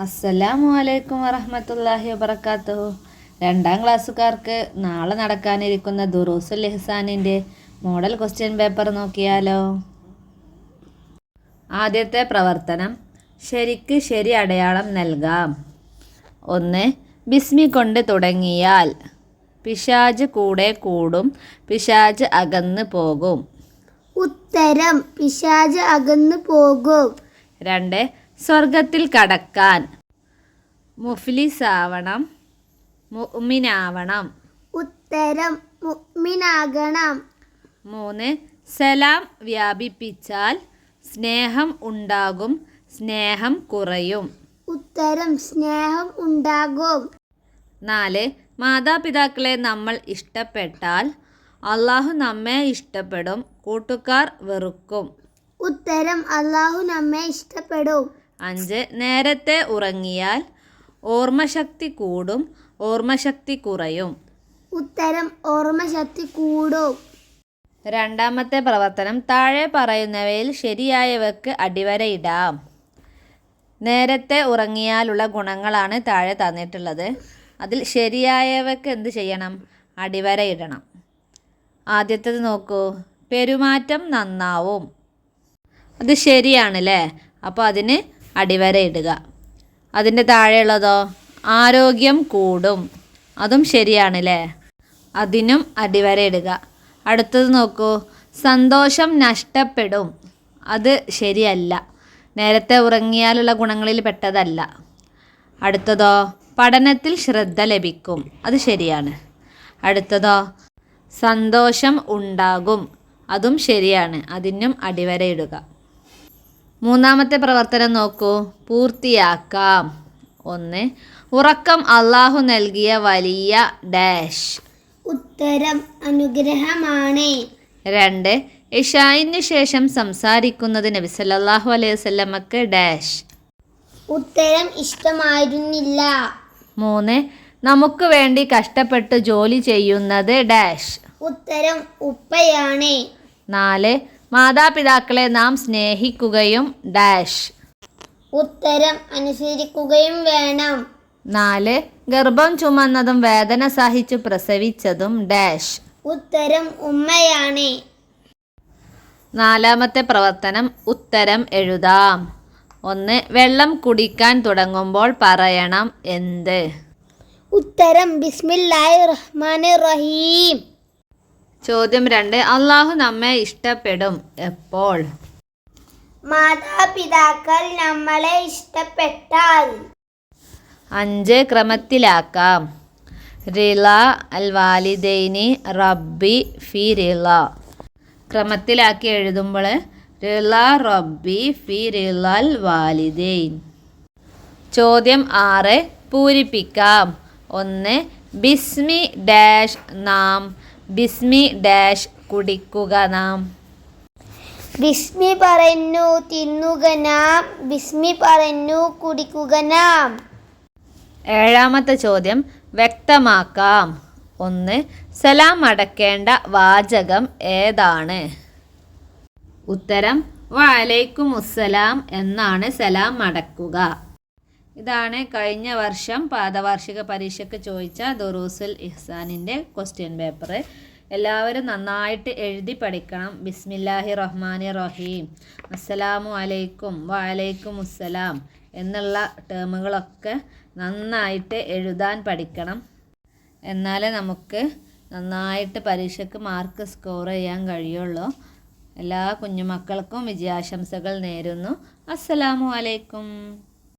അസ്സലാമു അലൈക്കും വറഹ്മത്തുള്ളാഹി വബറകാതുഹു. 2ാം ക്ലാസ്സുകാർക്ക് നാളെ നടക്കാനിരിക്കുന്ന ദുറൂസുൽ ഇഹ്സാനിൻ്റെ മോഡൽ ക്വസ്റ്റ്യൻ പേപ്പർ നോക്കിയാലോ. ആദ്യത്തെ പ്രവർത്തനം, ശരിക്ക് ശരി അടയാളം നൽകാം. 1. ബിസ്മി കൊണ്ട് തുടങ്ങിയാൽ പിശാച് കൂടെ കൂടും, പിശാച് അകന്ന് പോകും. ഉത്തരം പിശാച് അകന്നു പോകും. 2. സ്വർഗത്തിൽ കടക്കാൻ മുഫ്ലിസാവണം, മുഅ്മിനാവണം. ഉത്തരം മുഅ്മിനാകണം. 3. സലാം വ്യാപിപ്പിച്ചാൽ സ്നേഹം ഉണ്ടാകും, സ്നേഹം കുറയും. ഉത്തരം സ്നേഹം ഉണ്ടാകും. 4. മാതാപിതാക്കളെ നമ്മൾ ഇഷ്ടപ്പെട്ടാൽ അള്ളാഹു നമ്മെ ഇഷ്ടപ്പെടും, കൂട്ടുകാർ വെറുക്കും. ഉത്തരം അള്ളാഹു നമ്മെ ഇഷ്ടപ്പെടും. 5. നേരത്തെ ഉറങ്ങിയാൽ ഓർമ്മശക്തി കൂടും, ഓർമ്മശക്തി കുറയും. ഉത്തരം ഓർമ്മശക്തി കൂടും. 2ാമത്തെ പ്രവർത്തനം, താഴെ പറയുന്നവയിൽ ശരിയായവക്ക് അടിവരയിടാം. നേരത്തെ ഉറങ്ങിയാലുള്ള ഗുണങ്ങളാണ് താഴെ തന്നിട്ടുള്ളത്. അതിൽ ശരിയായവക്ക് എന്ത് ചെയ്യണം? അടിവരയിടണം. ആദ്യത്തേത് നോക്കൂ, പെരുമാറ്റം നന്നാവും. അത് ശരിയാണല്ലേ, അപ്പോൾ അതിന് അടിവരയിടുക. അതിൻ്റെ താഴെയുള്ളതോ, ആരോഗ്യം കൂടും. അതും ശരിയാണല്ലേ, അതിനും അടിവരയിടുക. അടുത്തത് നോക്കൂ, സന്തോഷം നഷ്ടപ്പെടും. അത് ശരിയല്ല, നേരത്തെ ഉറങ്ങിയാലുള്ള ഗുണങ്ങളിൽ പെട്ടതല്ല. അടുത്തതോ, പഠനത്തിൽ ശ്രദ്ധ ലഭിക്കും. അത് ശരിയാണ്. അടുത്തതോ, സന്തോഷം ഉണ്ടാകും. അതും ശരിയാണ്, അതിനും അടിവരയിടുക. 3ാമത്തെ പ്രവർത്തനം നോക്കൂ, പൂർത്തിയാക്കാം. 1. ഉറക്കം അള്ളാഹു നൽകിയ വലിയ ഡാഷ്. ഉത്തരം അനുഗ്രഹമാണ്. 2. ഇശാഇന് ശേഷം സംസാരിക്കുന്നത് നബി സല്ലല്ലാഹു അലൈഹി വസല്ലമക്ക് ഡാഷ്. ഉത്തരം ഇഷ്ടമായിരുന്നില്ല. 3. നമുക്ക് വേണ്ടി കഷ്ടപ്പെട്ട് ജോലി ചെയ്യുന്നത് ഡാഷ്. ഉത്തരം ഉപ്പയാണ്. 4. മാതാപിതാക്കളെ നാം സ്നേഹിക്കുകയും ഡാഷ്. ഉത്തരം അനുസരിക്കുകയും വേണം. 4. ഗർഭം ചുമന്നതും വേദന സഹിച്ചു പ്രസവിച്ചതും ഡാഷ്. ഉത്തരം ഉമ്മയാണ്. 4ാമത്തെ പ്രവർത്തനം, ഉത്തരം എഴുതാം. 1. വെള്ളം കുടിക്കാൻ തുടങ്ങുമ്പോൾ പറയണം എന്ത്? ഉത്തരം ബിസ്മില്ലാഹിർ റഹ്മാനിർ റഹീം. ചോദ്യം 2. അള്ളാഹു നമ്മെ ഇഷ്ടപ്പെടും എപ്പോൾ? മാതാപിതാക്കൾ നമ്മളെ ഇഷ്ടപ്പെട്ടാൽ. 5. ക്രമത്തിലാക്കാം. റിള അൽ വാലിദൈനി റബ്ബി ഫി റിള. ക്രമത്തിലാക്കി എഴുതുമ്പോൾ റിള റബ്ബി ഫി റിളൽ വാലിദൈൻ. ചോദ്യം 6. പൂരിപ്പിക്കാം. 1. ബിസ്മി ഡാഷ് നാം, ബിസ്മി ഡാഷ് കുടിക്കുക നാം. ബിസ്മി പറഞ്ഞു തിന്നുക നാം, ബിസ്മി പറഞ്ഞു കുടിക്കുക നാം. 7ാമത്തെ ചോദ്യം വ്യക്തമാക്കാം. 1. സലാം അടക്കേണ്ട വാചകം ഏതാണ്? ഉത്തരം വഅലൈക്കുമുസ്സലാം എന്നാണ് സലാം അടക്കുക. ഇതാണ് കഴിഞ്ഞ വർഷം പാദവാർഷിക പരീക്ഷയ്ക്ക് ചോദിച്ച ദുറൂസുൽ ഇഹ്സാനിൻ്റെ ക്വസ്റ്റ്യൻ പേപ്പർ. എല്ലാവരും നന്നായിട്ട് എഴുതി പഠിക്കണം. ബിസ്മില്ലാഹി റഹ്മാനിർ റഹീം, അസ്സലാമു അലൈക്കും, വഅലൈക്കുമുസ്സലാം എന്നുള്ള ടേമുകളൊക്കെ നന്നായിട്ട് എഴുതാൻ പഠിക്കണം. എന്നാലേ നമുക്ക് നന്നായിട്ട് പരീക്ഷയ്ക്ക് മാർക്ക് സ്കോർ ചെയ്യാൻ കഴിയുള്ളൂ. എല്ലാ കുഞ്ഞുമക്കൾക്കും വിജയാശംസകൾ നേരുന്നു. അസ്സലാമു അലൈക്കും.